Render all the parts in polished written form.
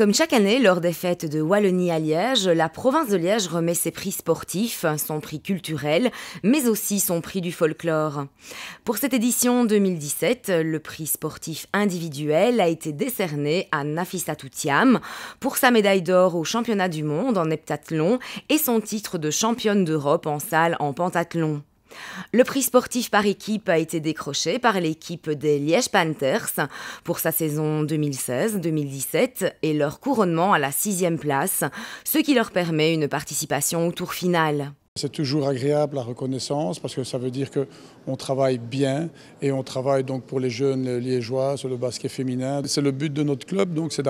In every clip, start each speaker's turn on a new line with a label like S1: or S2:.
S1: Comme chaque année, lors des fêtes de Wallonie à Liège, la province de Liège remet ses prix sportifs, son prix culturel, mais aussi son prix du folklore. Pour cette édition 2017, le prix sportif individuel a été décerné à Nafissatou Thiam pour sa médaille d'or au championnat du monde en heptathlon et son titre de championne d'Europe en salle en pentathlon. Le prix sportif par équipe a été décroché par l'équipe des Liège Panthers pour sa saison 2016-2017 et leur couronnement à la 6e place, ce qui leur permet une participation au tour final.
S2: C'est toujours agréable la reconnaissance parce que ça veut dire qu'on travaille bien et on travaille donc pour les jeunes liégeois sur le basket féminin. C'est le but de notre club, donc c'est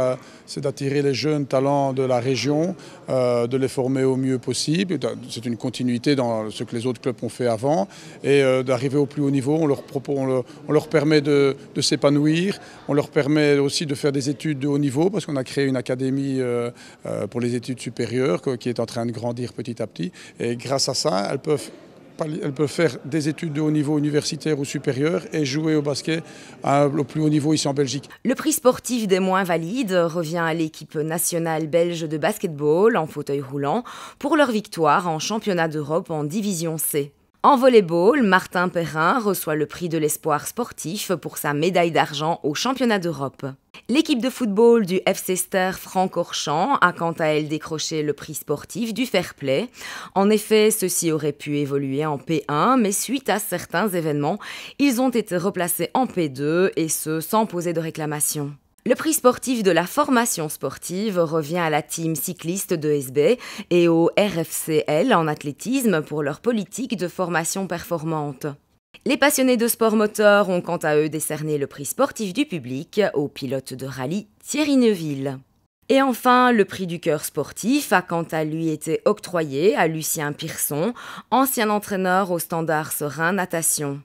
S2: d'attirer les jeunes talents de la région, de les former au mieux possible. C'est une continuité dans ce que les autres clubs ont fait avant et d'arriver au plus haut niveau. On leur permet de s'épanouir, on leur permet aussi de faire des études de haut niveau parce qu'on a créé une académie pour les études supérieures qui est en train de grandir petit à petit. Et grâce à ça, elles peuvent faire des études de haut niveau universitaire ou supérieur et jouer au basket au plus haut niveau ici en Belgique.
S1: Le prix sportif des moins valides revient à l'équipe nationale belge de basketball en fauteuil roulant pour leur victoire en championnat d'Europe en division C. En volleyball, Martin Perrin reçoit le prix de l'espoir sportif pour sa médaille d'argent au championnat d'Europe. L'équipe de football du FC Ster Francorchamps a quant à elle décroché le prix sportif du fair play. En effet, ceux-ci auraient pu évoluer en P1, mais suite à certains événements, ils ont été replacés en P2 et ce sans poser de réclamation. Le prix sportif de la formation sportive revient à la team cycliste de SB et au RFCL en athlétisme pour leur politique de formation performante. Les passionnés de sport moteur ont quant à eux décerné le prix sportif du public au pilote de rallye Thierry Neuville. Et enfin, le prix du cœur sportif a quant à lui été octroyé à Lucien Pierson, ancien entraîneur au Standard Serein Natation.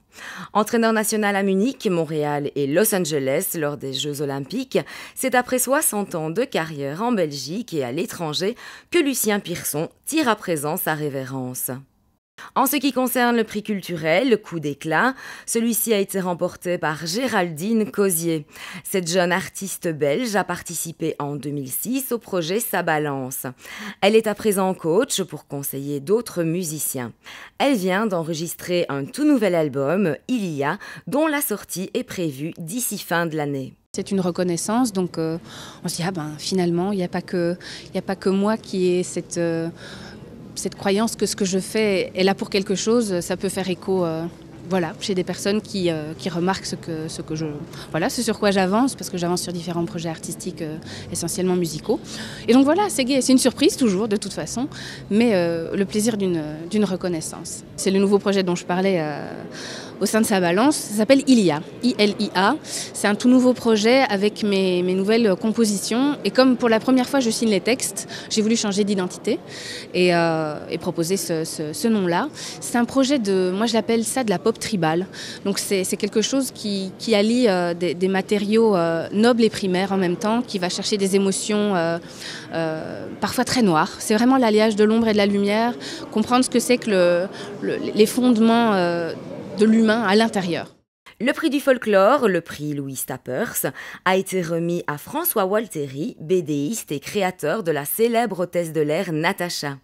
S1: Entraîneur national à Munich, Montréal et Los Angeles lors des Jeux Olympiques, c'est après 60 ans de carrière en Belgique et à l'étranger que Lucien Pierson tire à présent sa révérence. En ce qui concerne le prix culturel, le coup d'éclat, celui-ci a été remporté par Géraldine Cosier. Cette jeune artiste belge a participé en 2006 au projet Sa Balance. Elle est à présent coach pour conseiller d'autres musiciens. Elle vient d'enregistrer un tout nouvel album, Ilia, dont la sortie est prévue d'ici fin de l'année.
S3: C'est une reconnaissance, donc on se dit finalement il n'y a pas que moi qui ai cette croyance que ce que je fais est là pour quelque chose, ça peut faire écho chez des personnes qui remarquent ce sur quoi j'avance, parce que j'avance sur différents projets artistiques essentiellement musicaux. Et donc voilà, c'est gai, c'est une surprise toujours de toute façon, mais le plaisir d'une reconnaissance. C'est le nouveau projet dont je parlais au sein de Sa Balance, ça s'appelle Ilia, I-L-I-A. C'est un tout nouveau projet avec mes nouvelles compositions. Et comme pour la première fois je signe les textes, j'ai voulu changer d'identité et proposer ce nom-là. C'est un projet moi je l'appelle ça de la pop tribale. Donc c'est quelque chose qui allie des matériaux nobles et primaires en même temps, qui va chercher des émotions parfois très noires. C'est vraiment l'alliage de l'ombre et de la lumière, comprendre ce que c'est que les fondements de l'humain à l'intérieur.
S1: Le prix du folklore, le prix Louis Stappers, a été remis à François Walteri, BDiste et créateur de la célèbre hôtesse de l'air Natacha.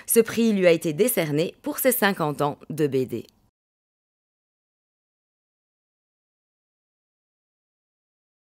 S1: Ce prix lui a été décerné pour ses 50 ans de BD.